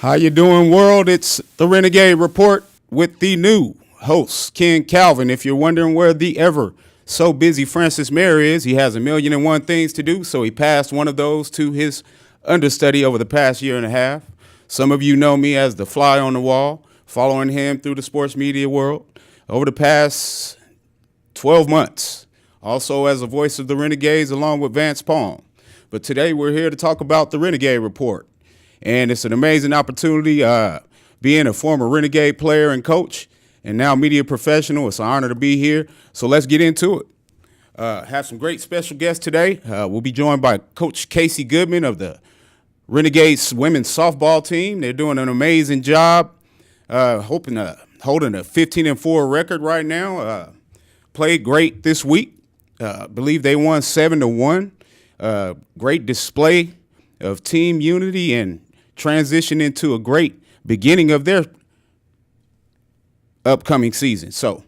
How you doing, world? It's the Renegade Report with the new host, Ken Calvin. If you're wondering where the ever so busy Francis Mayer is, he has 1,000,001 things to do, so he passed one of those to his understudy over the past year and a half. Some of you know me as the fly on the wall, following him through the sports media world over the past 12 months. Also as a voice of the Renegades along with Vance Palm. But today we're here to talk about the Renegade Report. And it's an amazing opportunity being a former Renegade player and coach and now media professional. It's an honor to be here. So let's get into it. Have some great special guests today. We'll be joined by Coach Casey Goodman of the Renegades women's softball team. They're doing an amazing job, holding a 15-4 record right now. Played great this week. Believe they won 7-1. Great display of team unity and transition into a great beginning of their upcoming season. So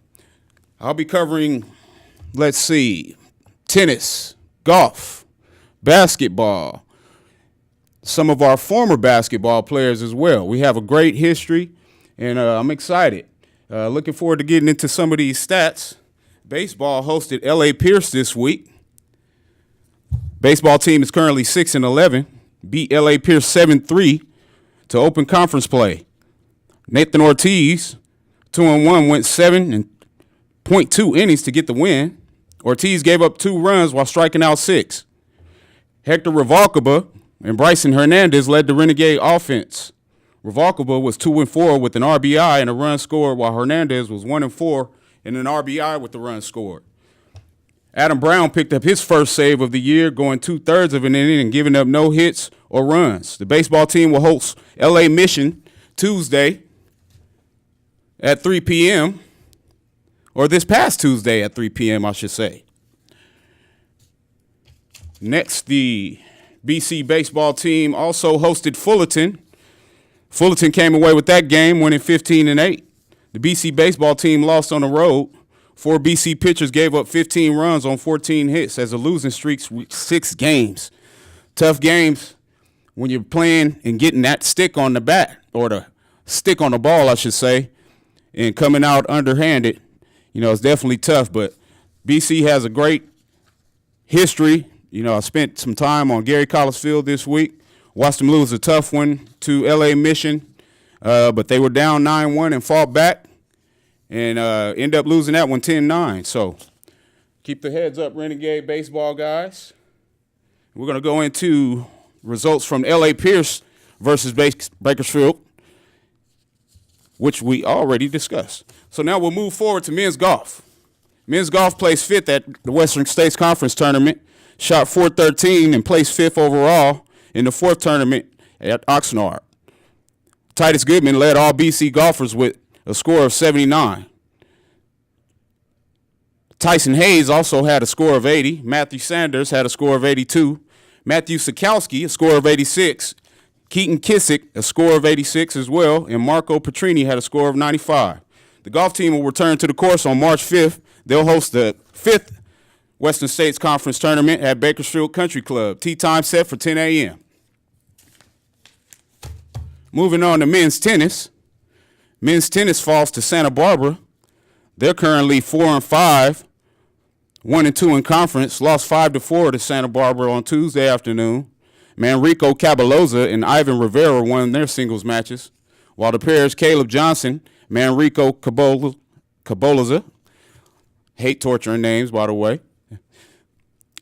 I'll be covering, tennis, golf, basketball, some of our former basketball players as well. We have a great history, and I'm excited. Looking forward to getting into some of these stats. Baseball hosted L.A. Pierce this week. Baseball team is currently 6-11, beat L.A. Pierce 7-3 to open conference play. Nathan Ortiz, 2-1, went 7.2 innings to get the win. Ortiz gave up 2 runs while striking out 6. Hector Revalcaba and Bryson Hernandez led the Renegade offense. Revalcaba was 2-4 with an RBI and a run scored, while Hernandez was 1-4 and an RBI with the run scored. Adam Brown picked up his first save of the year, going 2/3 of an inning and giving up no hits or runs. The baseball team will host L.A. Mission Tuesday at 3 p.m., or this past Tuesday at 3 p.m., I should say. Next, the BC baseball team also hosted Fullerton. Fullerton came away with that game, winning 15-8. The BC baseball team lost on the road. 4 BC pitchers gave up 15 runs on 14 hits as the losing streaks reached 6 games. Tough games when you're playing and getting that stick on the bat, or the stick on the ball, I should say, and coming out underhanded. You know, it's definitely tough, but BC has a great history. You know, I spent some time on Gary Collins Field this week. Watched them lose a tough one to L.A. Mission, but they were down 9-1 and fought back. And end up losing that one 10-9. So keep the heads up, Renegade baseball guys. We're going to go into results from L.A. Pierce versus Bakersfield, which we already discussed. So now we'll move forward to men's golf. Men's golf placed 5th at the Western States Conference Tournament, shot .413 and placed 5th overall in the 4th tournament at Oxnard. Titus Goodman led all BC golfers with a score of 79. Tyson Hayes also had a score of 80. Matthew Sanders had a score of 82. Matthew Sikowski, a score of 86. Keaton Kissick, a score of 86 as well. And Marco Petrini had a score of 95. The golf team will return to the course on March 5th. They'll host the 5th Western States Conference Tournament at Bakersfield Country Club. Tee time set for 10 a.m. Moving on to men's tennis. Men's tennis falls to Santa Barbara. They're currently 4-5, 1-2 in conference. Lost 5-4 to Santa Barbara on Tuesday afternoon. Manrico Cabaloza and Ivan Rivera won their singles matches, while the pairs Caleb Johnson, Manrico Cabaloza, hate torturing names, by the way,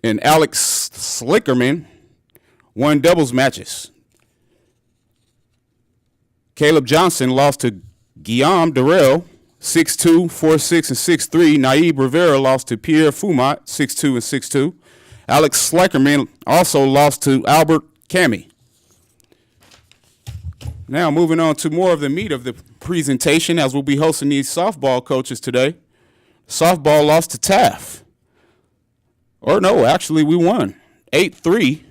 and Alex Slickerman won doubles matches. Caleb Johnson lost to Guillaume Durrell, 6-2, 4-6, and 6-3. Naib Rivera lost to Pierre Fumat, 6-2 and 6-2. Alex Slickerman also lost to Albert Cami. Now moving on to more of the meat of the presentation, as we'll be hosting these softball coaches today. Softball lost to Taft. Or no, actually we won, 8-3.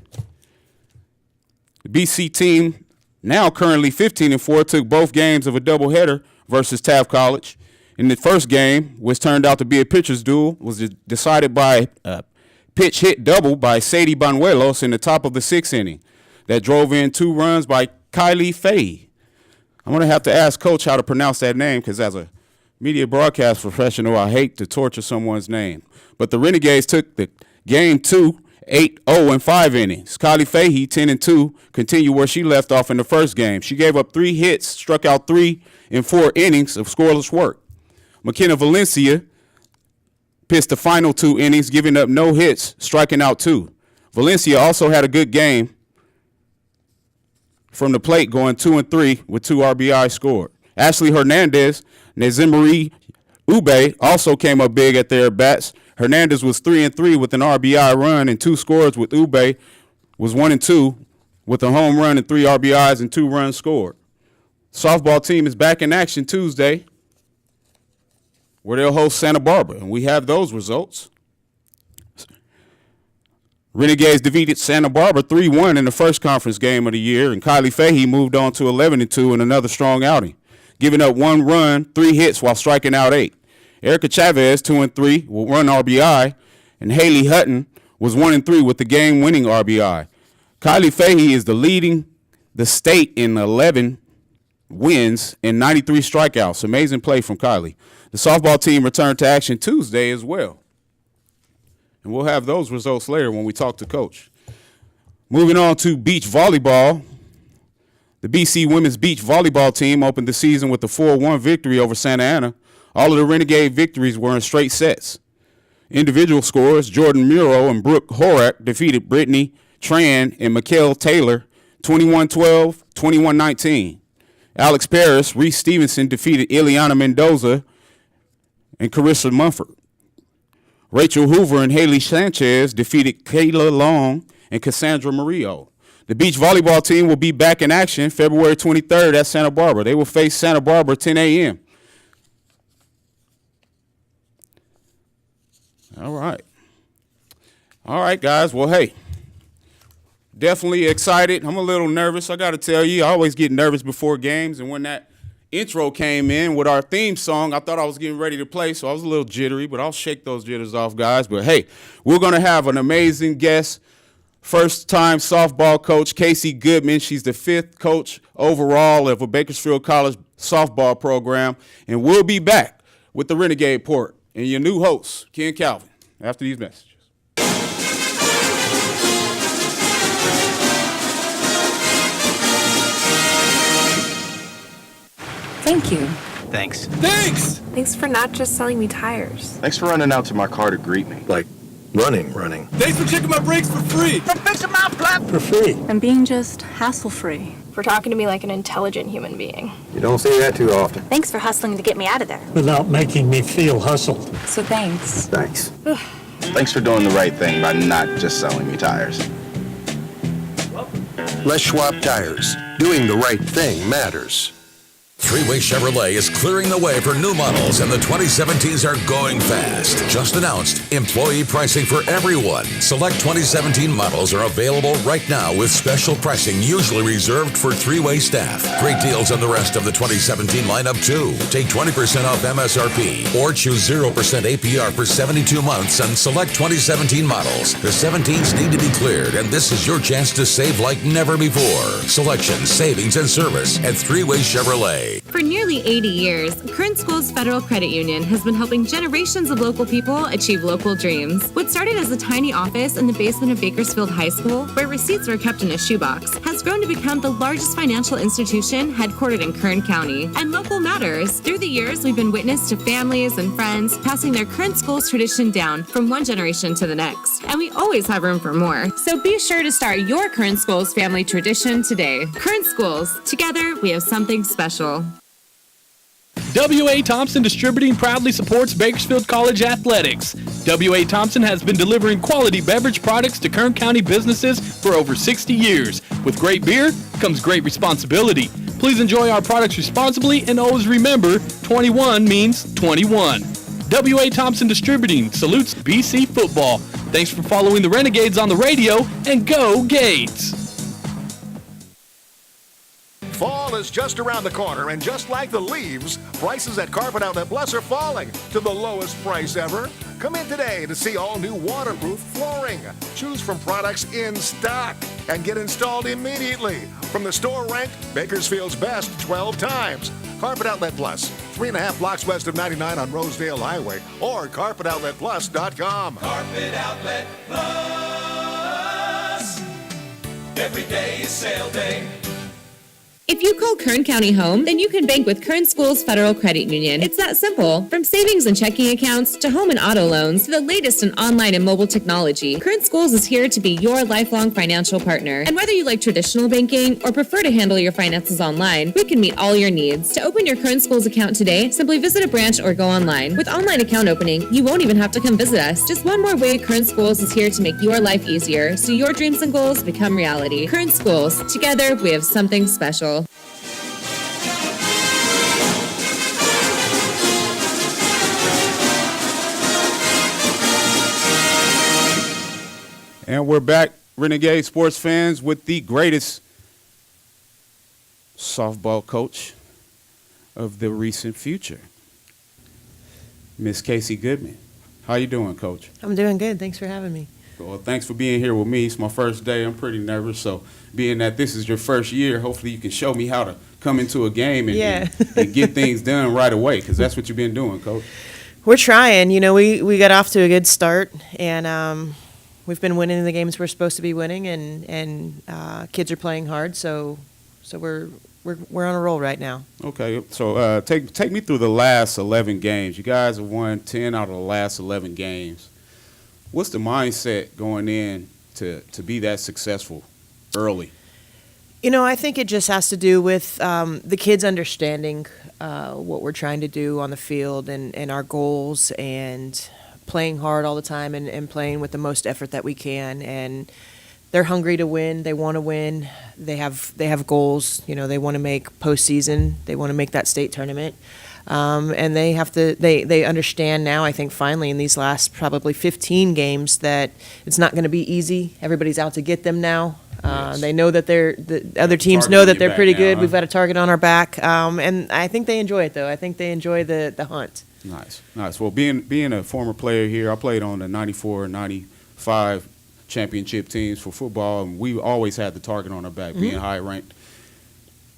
The BC team, now currently 15-4, took both games of a doubleheader versus Taft College. In the first game, which turned out to be a pitcher's duel, was decided by a pitch hit double by Sadie Banuelos in the top of the 6th inning that drove in 2 runs by Kylie Faye. I'm going to have to ask Coach how to pronounce that name because as a media broadcast professional, I hate to torture someone's name. But the Renegades took the game 2, 8-0 innings. Kylie Fahey, 10-2, continued where she left off in the first game. She gave up 3 hits, struck out 3 in 4 innings of scoreless work. McKenna Valencia pitched the final 2 innings, giving up no hits, striking out 2. Valencia also had a good game from the plate, going 2-3 with 2 RBI scored. Ashley Hernandez, Nezimari Ube also came up big at their bats. Hernandez was 3-3 with an RBI run and 2 scores, with Ube was 1-2 with a home run and 3 RBIs and 2 runs scored. Softball team is back in action Tuesday, where they'll host Santa Barbara, and we have those results. Renegades defeated Santa Barbara 3-1 in the first conference game of the year, and Kylie Fahey moved on to 11-2 in another strong outing, giving up 1 run, 3 hits while striking out 8. Erica Chavez, 2-3 with 1 RBI, and Haley Hutton was 1-3 with the game-winning RBI. Kylie Fahey is leading the state in 11 wins and 93 strikeouts. Amazing play from Kylie. The softball team returned to action Tuesday as well. And we'll have those results later when we talk to Coach. Moving on to beach volleyball. The BC women's beach volleyball team opened the season with a 4-1 victory over Santa Ana. All of the Renegade victories were in straight sets. Individual scores, Jordan Muro and Brooke Horak defeated Brittany Tran and Mikhail Taylor 21-12, 21-19. Alex Paris, Reese Stevenson defeated Ileana Mendoza and Carissa Mumford. Rachel Hoover and Haley Sanchez defeated Kayla Long and Cassandra Murillo. The beach volleyball team will be back in action February 23rd at Santa Barbara. They will face Santa Barbara 10 a.m. All right, guys. Well, hey, definitely excited. I'm a little nervous. I got to tell you, I always get nervous before games, and when that intro came in with our theme song, I thought I was getting ready to play, so I was a little jittery, but I'll shake those jitters off, guys. But, hey, we're going to have an amazing guest, first-time softball coach, Casey Goodman. She's the 5th coach overall of a Bakersfield College softball program, and we'll be back with the Renegade Report and your new host, Ken Calvin, after these messages. Thank you. Thanks. Thanks! Thanks for not just selling me tires. Thanks for running out to my car to greet me. Like, running. Thanks for checking my brakes for free. For fixing my flat for free. And being just hassle-free. For talking to me like an intelligent human being. You don't see that too often. Thanks for hustling to get me out of there. Without making me feel hustled. So thanks. Thanks. Thanks for doing the right thing by not just selling me tires. Les Schwab Tires. Doing the right thing matters. Three-Way Chevrolet is clearing the way for new models, and the 2017s are going fast. Just announced, employee pricing for everyone. Select 2017 models are available right now with special pricing usually reserved for Three-Way staff. Great deals on the rest of the 2017 lineup, too. Take 20% off MSRP or choose 0% APR for 72 months on select 2017 models. The 17s need to be cleared, and this is your chance to save like never before. Selection, savings, and service at Three-Way Chevrolet. For nearly 80 years, Current Schools Federal Credit Union has been helping generations of local people achieve local dreams. What started as a tiny office in the basement of Bakersfield High School, where receipts were kept in a shoebox, has grown to become the largest financial institution headquartered in Kern County. And local matters. Through the years, we've been witness to families and friends passing their Current Schools tradition down from one generation to the next. And we always have room for more. So be sure to start your Current Schools family tradition today. Current Schools. Together, we have something special. W.A. Thompson Distributing proudly supports Bakersfield College athletics. W.A. Thompson has been delivering quality beverage products to Kern County businesses for over 60 years. With great beer comes great responsibility. Please enjoy our products responsibly and always remember, 21 means 21. W.A. Thompson Distributing salutes BC football. Thanks for following the Renegades on the radio, and go Gates! Fall is just around the corner, and just like the leaves, prices at Carpet Outlet Plus are falling to the lowest price ever. Come in today to see all new waterproof flooring. Choose from products in stock and get installed immediately. From the store ranked Bakersfield's best 12 times. Carpet Outlet Plus, 3.5 blocks west of 99 on Rosedale Highway, or carpetoutletplus.com. Carpet Outlet Plus. Every day is sale day. If you call Kern County home, then you can bank with Kern Schools Federal Credit Union. It's that simple. From savings and checking accounts to home and auto loans to the latest in online and mobile technology, Kern Schools is here to be your lifelong financial partner. And whether you like traditional banking or prefer to handle your finances online, we can meet all your needs. To open your Kern Schools account today, simply visit a branch or go online. With online account opening, you won't even have to come visit us. Just one more way Kern Schools is here to make your life easier so your dreams and goals become reality. Kern Schools. Together, we have something special. And we're back, Renegade sports fans, with the greatest softball coach of the recent future, Miss Casey Goodman. How you doing, Coach? I'm doing good. Thanks for having me. Well, thanks for being here with me. It's my first day. I'm pretty nervous. So being that this is your first year, hopefully you can show me how to come into a game and get things done right away, because that's what you've been doing, Coach. We're trying. You know, we got off to a good start, and we've been winning the games we're supposed to be winning, and kids are playing hard. So we're on a roll right now. Okay, so take me through the last 11 games. You guys have won 10 out of the last 11 games. What's the mindset going in to be that successful early? You know, I think it just has to do with the kids understanding what we're trying to do on the field and our goals, and playing hard all the time and playing with the most effort that we can. And they're hungry to win. They want to win. They have goals. You know, they want to make postseason. They want to make that state tournament. And they have to. They understand now, I think, finally in these last probably 15 games, that it's not going to be easy. Everybody's out to get them now. Yes. They know that the other teams know that they're pretty good. We've got a target on our back, and I think they enjoy it, though. I think they enjoy the hunt. Nice. Well, being a former player here, I played on the 94 and 95 championship teams for football, and we always had the target on our back, being high ranked.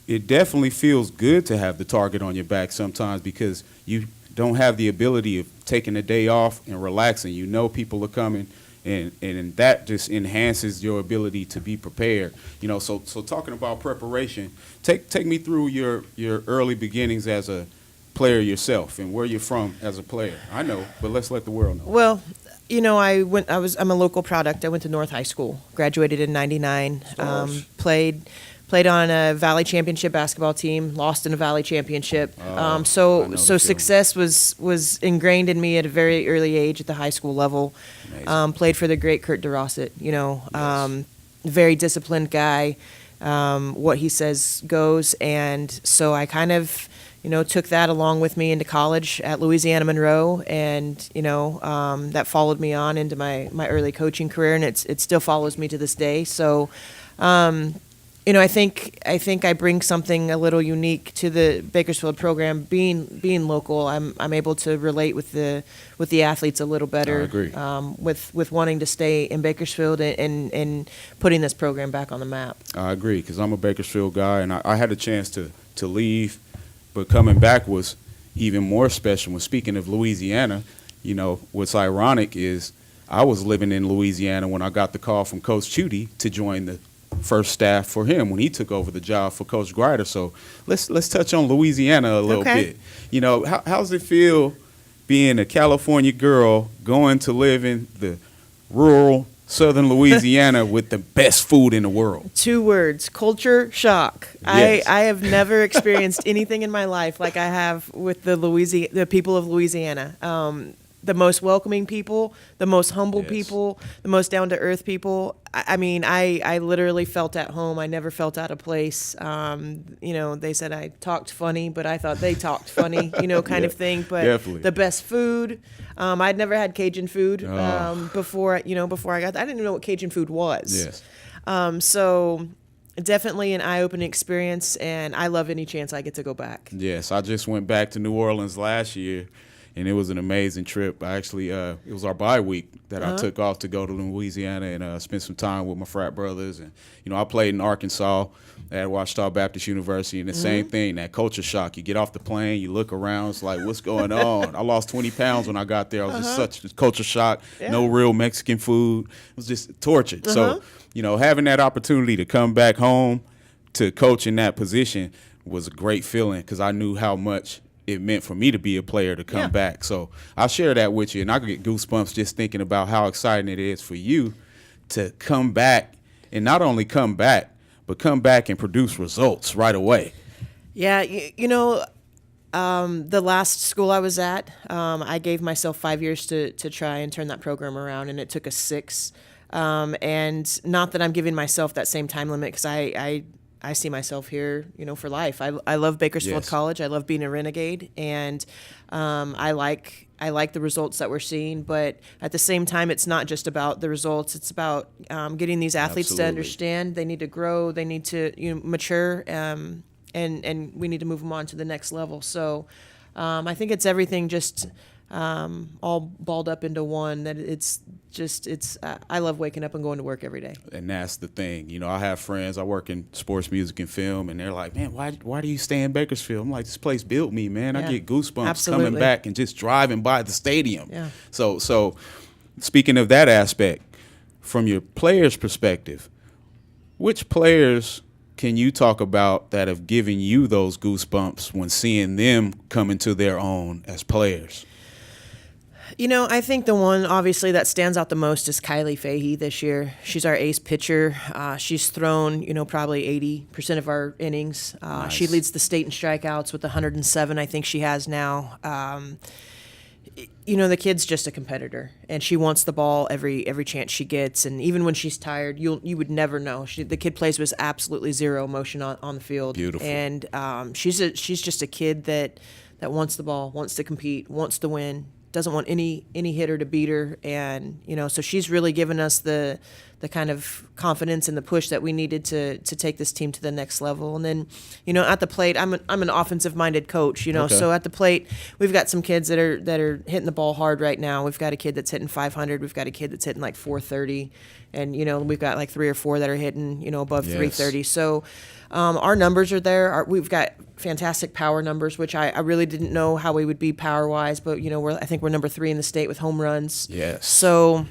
It definitely feels good to have the target on your back sometimes, because you don't have the ability of taking a day off and relaxing. You know people are coming, and that just enhances your ability to be prepared. You know, so talking about preparation, take me through your early beginnings as a player yourself and where you're from as a player. I know, but let's let the world know. Well, you know, I'm a local product. I went to North High School, graduated in '99, played on a Valley Championship basketball team, lost in a Valley Championship. So success was ingrained in me at a very early age at the high school level. Played for the great Kurt DeRosset, you know, very disciplined guy. What he says goes. And so I kind of, you know, took that along with me into college at Louisiana Monroe, and, you know, that followed me on into my early coaching career, and it still follows me to this day. So, you know, I think I bring something a little unique to the Bakersfield program. Being local, I'm able to relate with the athletes a little better. I agree. With wanting to stay in Bakersfield and putting this program back on the map. I agree, because I'm a Bakersfield guy, and I had a chance to leave, but coming back was even more special. When speaking of Louisiana, you know, what's ironic is I was living in Louisiana when I got the call from Coach Chudy to join the first staff for him when he took over the job for Coach Grider. So let's touch on Louisiana a little bit. You know, how's it feel being a California girl going to live in the rural southern Louisiana with the best food in the world? 2 words: culture shock. Yes. I have never experienced anything in my life like I have with the people of Louisiana. The most welcoming people, the most humble people, the most down-to-earth people. I mean, I literally felt at home. I never felt out of place. You know, they said I talked funny, but I thought they talked funny, you know, kind of thing. But definitely. The best food. I'd never had Cajun food before I got there. I didn't even know what Cajun food was. Yes. So, definitely an eye-opening experience, and I love any chance I get to go back. Yes, I just went back to New Orleans last year, and it was an amazing trip. I actually, it was our bye week that I took off to go to Louisiana and spend some time with my frat brothers. And, I played in Arkansas at Ouachita Baptist University, and the same thing, that culture shock. You get off the plane, you look around, it's like, what's going on? I lost 20 pounds when I got there. I was just such a culture shock, no real Mexican food. It was just tortured. So, having that opportunity to come back home to coach in that position was a great feeling because I knew how much it meant for me to be a player to come back. So I'll share that with you, and I get goosebumps just thinking about how exciting it is for you to come back, and not only come back, but come back and produce results right away. Yeah, the last school I was at, I gave myself 5 years to try and turn that program around, and it took us 6. And not that I'm giving myself that same time limit, because I see myself here, for life. I love Bakersfield College. I love being a Renegade, and I like the results that we're seeing. But at the same time, it's not just about the results. It's about getting these athletes to understand they need to grow, they need to mature, and we need to move them on to the next level. So I think it's everything just all balled up into one. That it's I love waking up and going to work every day. And that's the thing. I have friends, I work in sports, music, and film, and they're like, man, why do you stay in Bakersfield? I'm like, this place built me, man. I get goosebumps coming back and just driving by the stadium. Yeah. So speaking of that aspect, from your players' perspective, which players can you talk about that have given you those goosebumps when seeing them come into their own as players? I think the one, obviously, that stands out the most is Kylie Fahey this year. She's our ace pitcher. She's thrown, probably 80% of our innings. Nice. She leads the state in strikeouts with 107, I think she has now. The kid's just a competitor, and she wants the ball every chance she gets. And even when she's tired, you would never know. The kid plays with absolutely zero emotion on the field. Beautiful. And she's just a kid that wants the ball, wants to compete, wants to win. Doesn't want any hitter to beat her, and so she's really given us the kind of confidence and the push that we needed to take this team to the next level. And then at the plate, I'm an offensive minded coach, Okay. So at the plate we've got some kids that are hitting the ball hard right now. We've got a kid that's hitting 500, we've got a kid that's hitting like 430, and we've got like 3 or 4 that are hitting above 330. So our numbers are there. We've got fantastic power numbers, which I really didn't know how we would be power-wise, but I think we're number 3 in the state with home runs. Yes. So,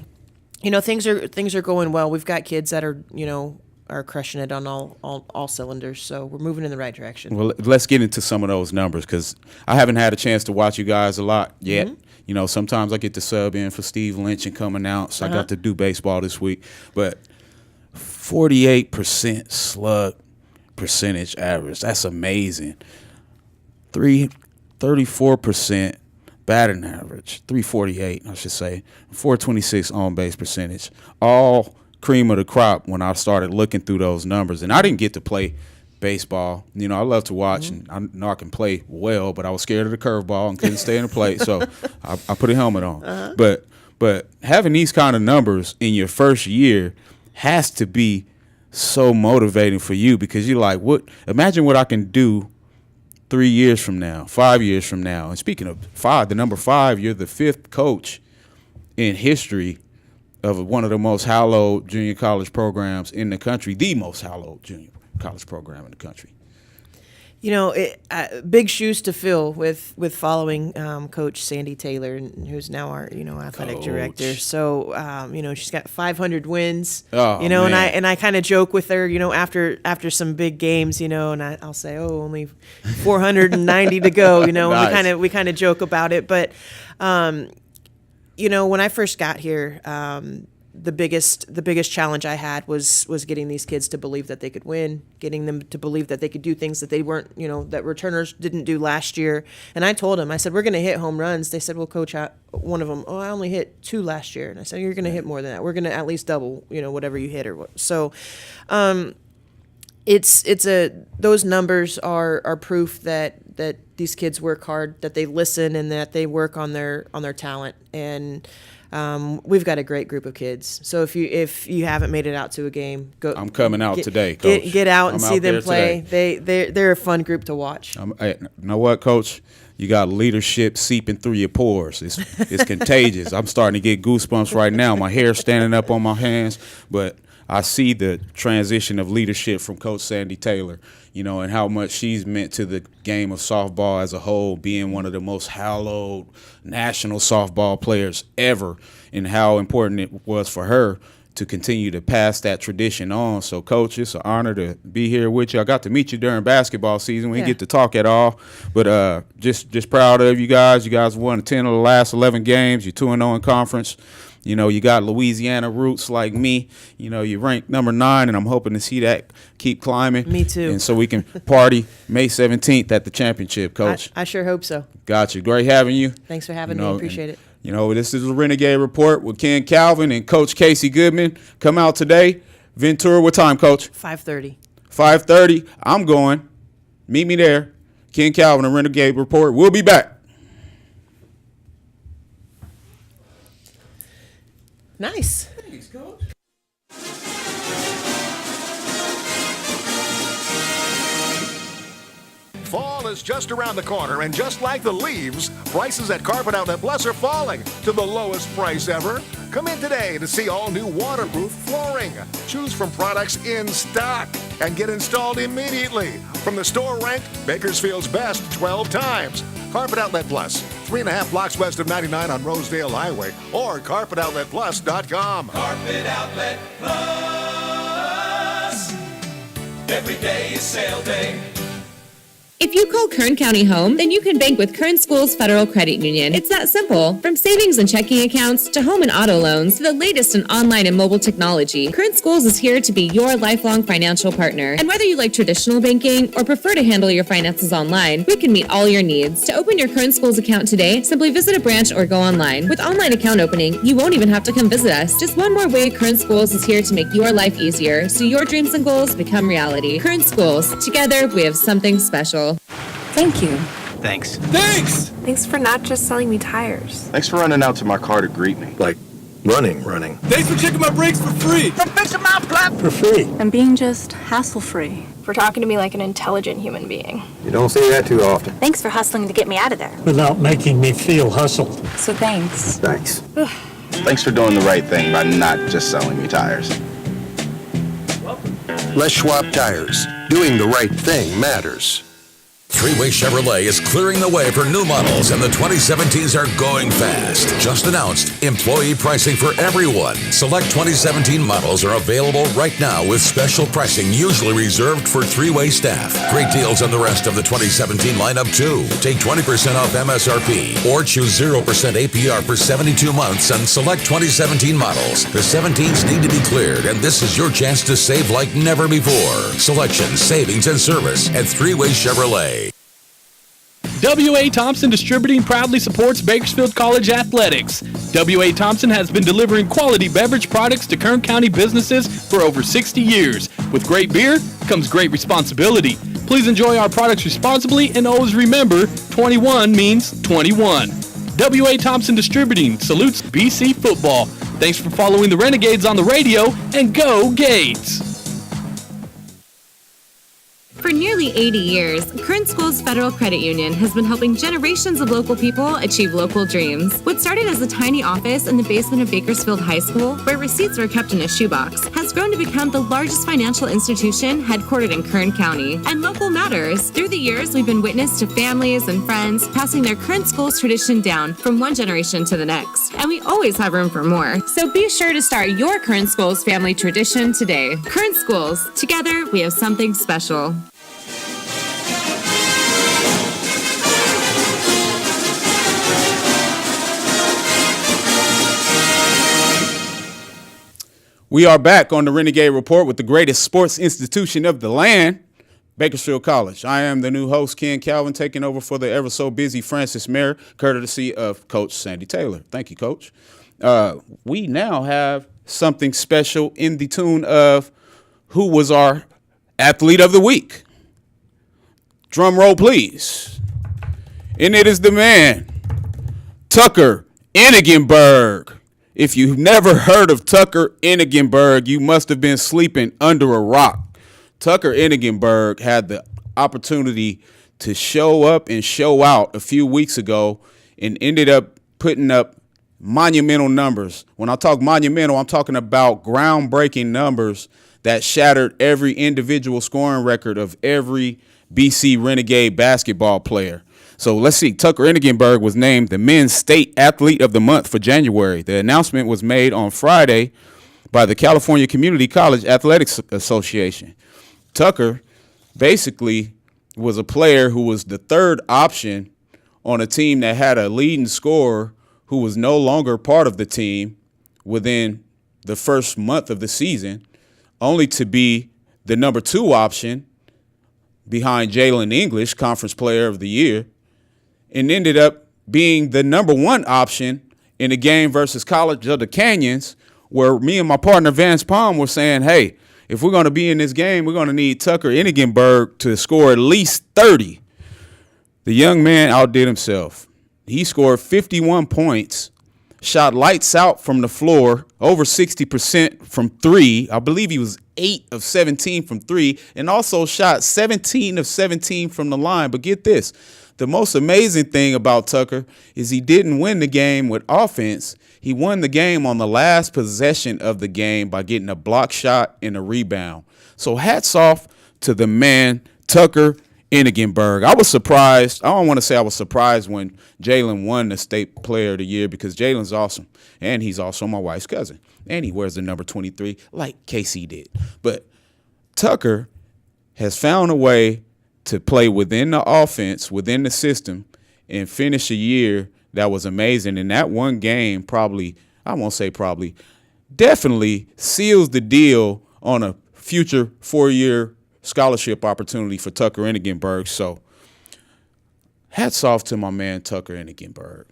things are going well. We've got kids that are crushing it on all cylinders. So we're moving in the right direction. Well, let's get into some of those numbers because I haven't had a chance to watch you guys a lot yet. Mm-hmm. Sometimes I get to sub in for Steve Lynch and come announce. I got to do baseball this week, but 48% slug percentage average. That's amazing. 34% batting average, 348, I should say. 426 on base percentage. All cream of the crop when I started looking through those numbers. And I didn't get to play baseball. I love to watch, and I know I can play well, but I was scared of the curveball and couldn't stay in the plate, so I put a helmet on. But having these kind of numbers in your first year has to be so motivating for you because you're like, imagine what I can do 3 years from now, 5 years from now. And speaking of 5, the number 5, you're the 5th coach in history of one of the most hallowed junior college programs in the country, the most hallowed junior college program in the country. Big shoes to fill with following Coach Sandy Taylor, who's now our athletic director. So she's got 500 wins. Oh, man. and I kind of joke with her, after some big games, and I'll say, only 490 to go. Nice. We kind of joke about it, but when I first got here, the biggest challenge I had was getting these kids to believe that they could win, getting them to believe that they could do things that they weren't, that returners didn't do last year. And I told them, I said, we're going to hit home runs. They said, well, Coach, one of them, I only hit 2 last year. And I said, you're going to hit more than that. We're going to at least double, whatever you hit or what. So, those numbers are proof that these kids work hard, that they listen, and that they work on their talent. And We've got a great group of kids. So if you haven't made it out to a game, go. I'm coming out today, Coach. Get out and I'm see out them there play. today. They're a fun group to watch. Hey, you know what, Coach? You got leadership seeping through your pores. It's contagious. I'm starting to get goosebumps right now. My hair's standing up on my hands, but I see the transition of leadership from Coach Sandy Taylor, and how much she's meant to the game of softball as a whole, being one of the most hallowed national softball players ever, and how important it was for her to continue to pass that tradition on. So, Coach, it's an honor to be here with you. I got to meet you during basketball season. We didn't get to talk at all, but just proud of you guys. You guys won 10 of the last 11 games. You're 2-0 in conference. You got Louisiana roots like me. You ranked number 9, and I'm hoping to see that keep climbing. Me too. And so we can party May 17th at the championship, Coach. I sure hope so. Got you. Great having you. Thanks for having me. Appreciate it. This is the Renegade Report with Ken Calvin and Coach Casey Goodman. Come out today. Ventura, what time, Coach? 5:30. 5:30. I'm going. Meet me there. Ken Calvin and Renegade Report. We'll be back. Nice. Thanks, Coach. Fall is just around the corner, and just like the leaves, prices at Carpet Outlet Plus are falling to the lowest price ever. Come in today to see all new waterproof flooring. Choose from products in stock and get installed immediately. From the store ranked Bakersfield's best 12 times. Carpet Outlet Plus, 3.5 blocks west of 99 on Rosedale Highway, or carpetoutletplus.com. Carpet Outlet Plus. Every day is sale day. If you call Kern County home, then you can bank with Kern Schools Federal Credit Union. It's that simple. From savings and checking accounts to home and auto loans to the latest in online and mobile technology, Kern Schools is here to be your lifelong financial partner. And whether you like traditional banking or prefer to handle your finances online, we can meet all your needs. To open your Kern Schools account today, simply visit a branch or go online. With online account opening, you won't even have to come visit us. Just one more way Kern Schools is here to make your life easier so your dreams and goals become reality. Kern Schools. Together, we have something special. Thank you. Thanks. Thanks for not just selling me tires. Thanks for running out to my car to greet me. Like running. Thanks for checking my brakes for free. For free. And being just hassle-free. For talking to me like an intelligent human being. You don't see that too often. Thanks for hustling to get me out of there. Without making me feel hustled. So thanks. Thanks. Thanks for doing the right thing by not just selling me tires. Les Schwab Tires. Doing the right thing matters. Three-Way Chevrolet is clearing the way for new models, and the 2017s are going fast. Just announced, employee pricing for everyone. Select 2017 models are available right now with special pricing usually reserved for Three-Way staff. Great deals on the rest of the 2017 lineup, too. Take 20% off MSRP or choose 0% APR for 72 months on select 2017 models. The 17s need to be cleared, and this is your chance to save like never before. Selection, savings, and service at Three-Way Chevrolet. W.A. Thompson Distributing proudly supports Bakersfield College athletics. W.A. Thompson has been delivering quality beverage products to Kern County businesses for over 60 years. With great beer comes great responsibility. Please enjoy our products responsibly and always remember, 21 means 21. W.A. Thompson Distributing salutes BC football. Thanks for following the Renegades on the radio, and go Gates! For nearly 80 years, Kern Schools Federal Credit Union has been helping generations of local people achieve local dreams. What started as a tiny office in the basement of Bakersfield High School, where receipts were kept in a shoebox, has grown to become the largest financial institution headquartered in Kern County. And local matters. Through the years, we've been witness to families and friends passing their Kern Schools tradition down from one generation to the next. And we always have room for more. So be sure to start your Kern Schools family tradition today. Kern Schools. Together, we have something special. We are back on the Renegade Report with the greatest sports institution of the land, Bakersfield College. I am the new host, Ken Calvin, taking over for the ever so busy Francis Mayer, courtesy of Coach Sandy Taylor. Thank you, Coach. We now have something special in the tune of who was our athlete of the week. Drum roll, please. And it is the man, Tucker Enigenberg. If you've never heard of Tucker Enigenberg, you must have been sleeping under a rock. Tucker Enigenberg had the opportunity to show up and show out a few weeks ago and ended up putting up monumental numbers. When I talk monumental, I'm talking about groundbreaking numbers that shattered every individual scoring record of every BC Renegade basketball player. So let's see. Tucker Enigenberg was named the Men's State Athlete of the Month for January. The announcement was made on Friday by the California Community College Athletics Association. Tucker basically was a player who was the third option on a team that had a leading scorer who was no longer part of the team within the first month of the season, only to be the number 2 option behind Jalen English, Conference Player of the Year, and ended up being the number 1 option in the game versus College of the Canyons, where me and my partner Vance Palm were saying, hey, if we're going to be in this game, we're going to need Tucker Enigenberg to score at least 30. The young man outdid himself. He scored 51 points, shot lights out from the floor, over 60% from 3. I believe he was 8 of 17 from 3, and also shot 17 of 17 from the line. But get this. The most amazing thing about Tucker is he didn't win the game with offense. He won the game on the last possession of the game by getting a block shot and a rebound. So hats off to the man, Tucker Enigenberg. I was surprised. I don't want to say I was surprised when Jalen won the State Player of the Year, because Jalen's awesome, and he's also my wife's cousin, and he wears the number 23 like KC did. But Tucker has found a way to play within the offense, within the system, and finish a year that was amazing. And that one game definitely seals the deal on a future 4-year scholarship opportunity for Tucker Enigenberg. So hats off to my man, Tucker Enigenberg.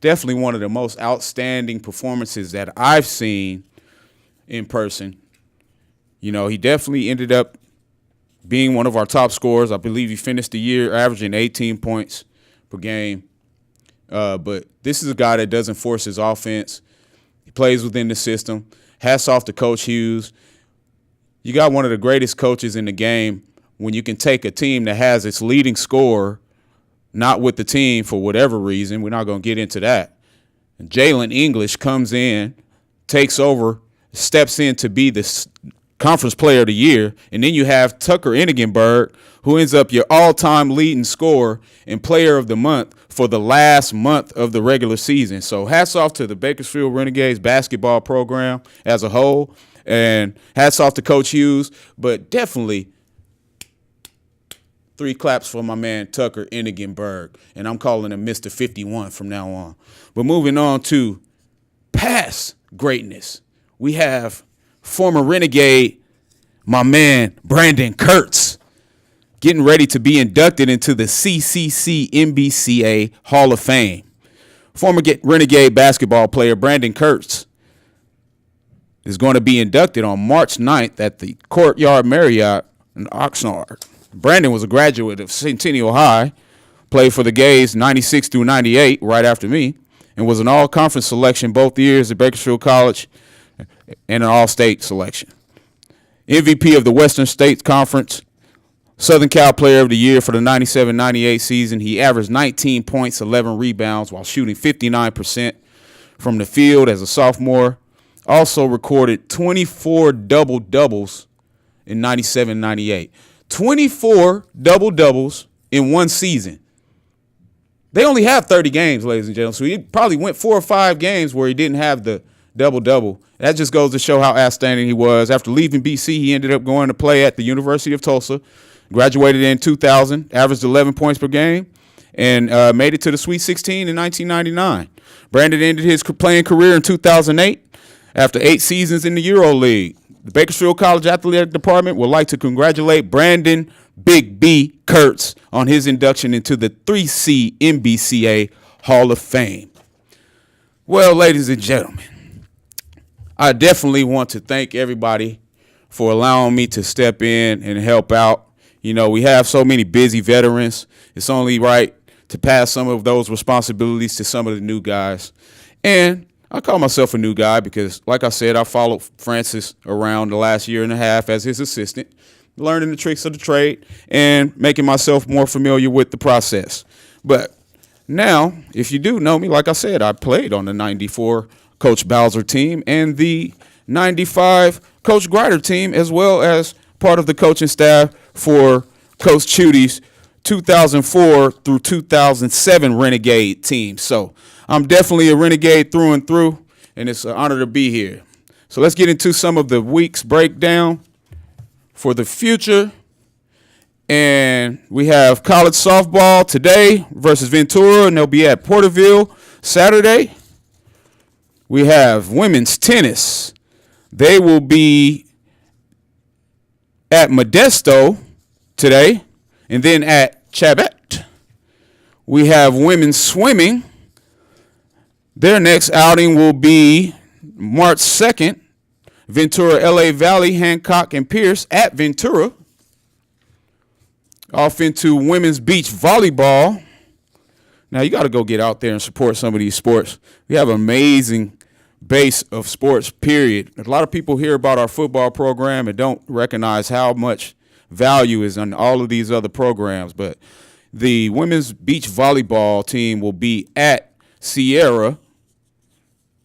Definitely one of the most outstanding performances that I've seen in person. You know, he definitely ended up being one of our top scorers. I believe he finished the year averaging 18 points per game. But this is a guy that doesn't force his offense. He plays within the system. Hats off to Coach Hughes. You got one of the greatest coaches in the game when you can take a team that has its leading scorer not with the team for whatever reason. We're not going to get into that. And Jalen English comes in, takes over, steps in to be the Conference Player of the Year, and then you have Tucker Enigenberg, who ends up your all-time leading scorer and Player of the Month for the last month of the regular season. So hats off to the Bakersfield Renegades basketball program as a whole, and hats off to Coach Hughes, but definitely 3 claps for my man Tucker Enigenberg, and I'm calling him Mr. 51 from now on. But moving on to past greatness, we have former Renegade, my man Brandon Kurtz, getting ready to be inducted into the CCC MBCA Hall of Fame. Former Renegade basketball player Brandon Kurtz is going to be inducted on March 9th at the Courtyard Marriott in Oxnard. Brandon was a graduate of Centennial High, played for the Gays 96 through 98 right after me, and was an all-conference selection both years at Bakersfield College and an all-state selection. MVP of the Western States Conference, Southern Cal Player of the Year for the 97-98 season. He averaged 19 points, 11 rebounds while shooting 59% from the field as a sophomore. Also recorded 24 double-doubles in 97-98. 24 double-doubles in one season. They only have 30 games, ladies and gentlemen, so he probably went 4 or 5 games where he didn't have the double-double. That just goes to show how outstanding he was. After leaving BC, he ended up going to play at the University of Tulsa, graduated in 2000, averaged 11 points per game, and made it to the Sweet 16 in 1999. Brandon ended his playing career in 2008 after 8 seasons in the EuroLeague. The Bakersfield College Athletic Department would like to congratulate Brandon Big B Kurtz on his induction into the 3C MBCA Hall of Fame. Well, ladies and gentlemen, I definitely want to thank everybody for allowing me to step in and help out. You know, we have so many busy veterans. It's only right to pass some of those responsibilities to some of the new guys. And I call myself a new guy because, like I said, I followed Francis around the last year and a half as his assistant, learning the tricks of the trade and making myself more familiar with the process. But now, if you do know me, like I said, I played on the 94 Coach Bowser team and the 95 Coach Grider team, as well as part of the coaching staff for Coach Chudy's 2004 through 2007 Renegade team. So I'm definitely a Renegade through and through, and it's an honor to be here. So let's get into some of the week's breakdown for the future. And we have college softball today versus Ventura, and they'll be at Porterville Saturday. We have women's tennis. They will be at Modesto today and then at Chabot. We have women's swimming. Their next outing will be March 2nd. Ventura, LA Valley, Hancock, and Pierce at Ventura. Off into women's beach volleyball. Now, you got to go get out there and support some of these sports. We have an amazing base of sports, period. A lot of people hear about our football program and don't recognize how much value is on all of these other programs. But the women's beach volleyball team will be at Sierra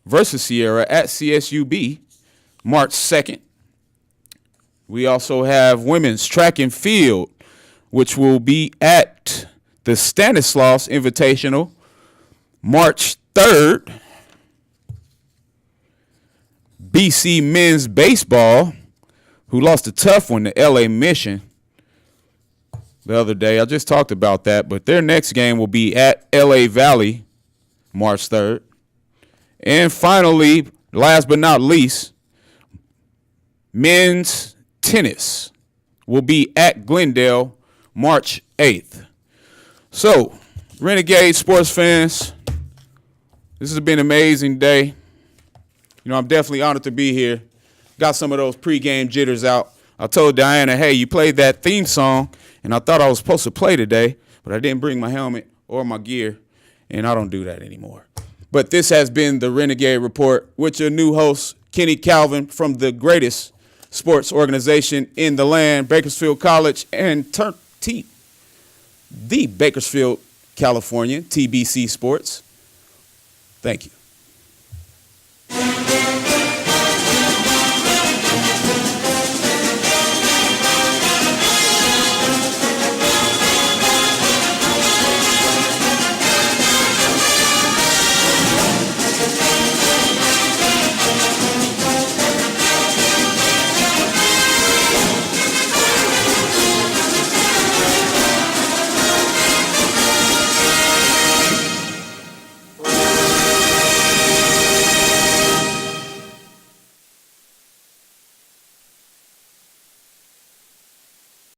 versus Sierra at CSUB March 2nd. We also have women's track and field, which will be at the Stanislaus Invitational March 3rd. BC men's baseball, who lost a tough one to LA Mission the other day. I just talked about that, but their next game will be at LA Valley March 3rd. And finally, last but not least, men's tennis will be at Glendale March 8th. So, Renegade sports fans, this has been an amazing day. You know, I'm definitely honored to be here. Got some of those pregame jitters out. I told Diana, hey, you played that theme song, and I thought I was supposed to play today, but I didn't bring my helmet or my gear, and I don't do that anymore. But this has been the Renegade Report with your new host, Kenny Calvin, from the greatest sports organization in the land, Bakersfield College, and the Bakersfield, California, TBC Sports. Thank you.